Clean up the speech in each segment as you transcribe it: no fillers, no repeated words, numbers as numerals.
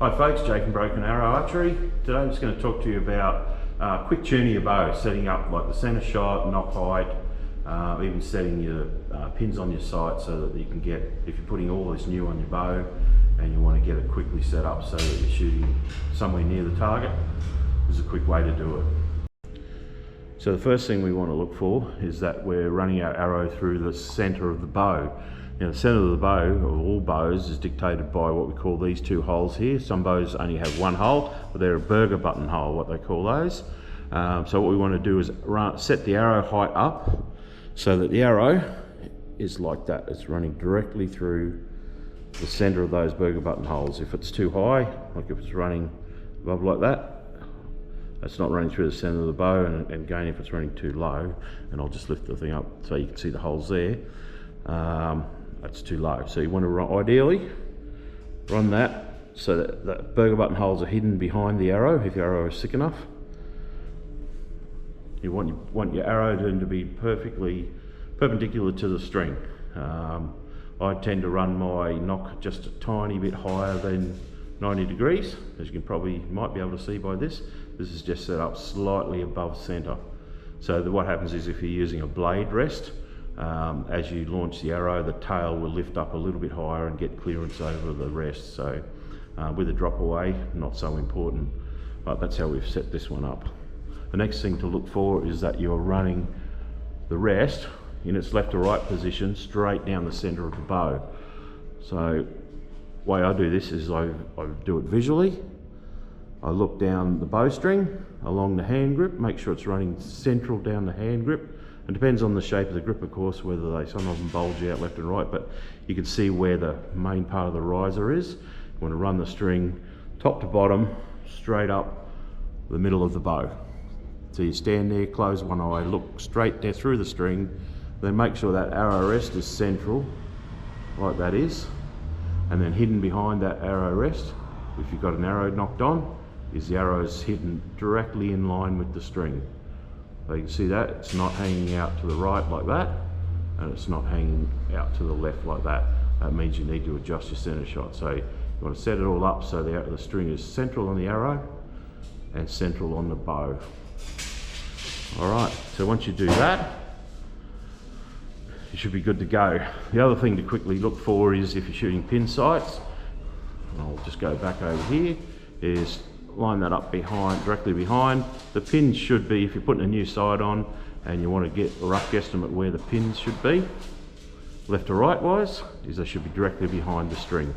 Hi folks, Jake from Broken Arrow Archery. Today I'm just going to talk to you about quick tuning your bow, setting up like the center shot, knock height, even setting your pins on your sight so that you can get, if you're putting all this new on your bow and you want to get it quickly set up so that you're shooting somewhere near the target, there's a quick way to do it. So the first thing we want to look for is that we're running our arrow through the center of the bow. Now the center of the bow, or all bows, is dictated by what we call these two holes here. Some bows only have one hole, but they're a burger button hole, what they call those. So what we want to do is set the arrow height up so that the arrow is like that. It's running directly through the center of those burger button holes. If it's too high, like if it's running above like that, it's not running through the center of the bow, and again if it's running too low, and I'll just lift the thing up so you can see the holes there, that's too low. So you want to ideally run that so that the burger button holes are hidden behind the arrow if your arrow is thick enough. You want your arrow to be perfectly perpendicular to the string. I tend to run my knock just a tiny bit higher than 90 degrees, as you might be able to see by this. This is just set up slightly above center. So what happens is if you're using a blade rest, as you launch the arrow, the tail will lift up a little bit higher and get clearance over the rest. So with a drop away, not so important, but that's how we've set this one up. The next thing to look for is that you're running the rest in its left to right position straight down the center of the bow. So the way I do this is I do it visually. I look down the bowstring along the hand grip, make sure it's running central down the hand grip. It depends on the shape of the grip, of course, whether some of them bulge out left and right, but you can see where the main part of the riser is. You want to run the string top to bottom, straight up the middle of the bow. So you stand there, close one eye, look straight there through the string, then make sure that arrow rest is central, like that is, and then hidden behind that arrow rest, if you've got an arrow knocked on, is the arrow is hidden directly in line with the string. So you can see that it's not hanging out to the right like that, and it's not hanging out to the left like that. That means you need to adjust your center shot. So you want to set it all up so the string is central on the arrow and central on the bow. All right, so once you do that, you should be good to go. The other thing to quickly look for is if you're shooting pin sights, and I'll just go back over here, is line that up directly behind. The pins should be, if you're putting a new sight on and you want to get a rough guesstimate where the pins should be, left to right wise, is they should be directly behind the string.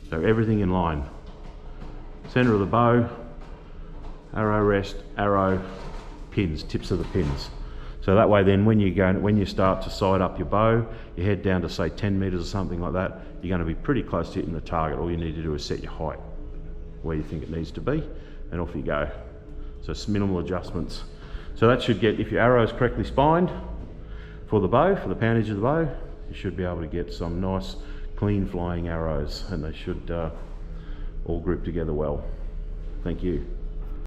So everything in line. Center of the bow, arrow rest, arrow, pins, tips of the pins. So that way then when you start to sight up your bow, you head down to say 10 meters or something like that, you're going to be pretty close to hitting the target. All you need to do is set your height where you think it needs to be, and off you go. So it's minimal adjustments. So that should get, if your arrow is correctly spined for the bow, for the poundage of the bow, you should be able to get some nice clean flying arrows, and they should all group together well. Thank you.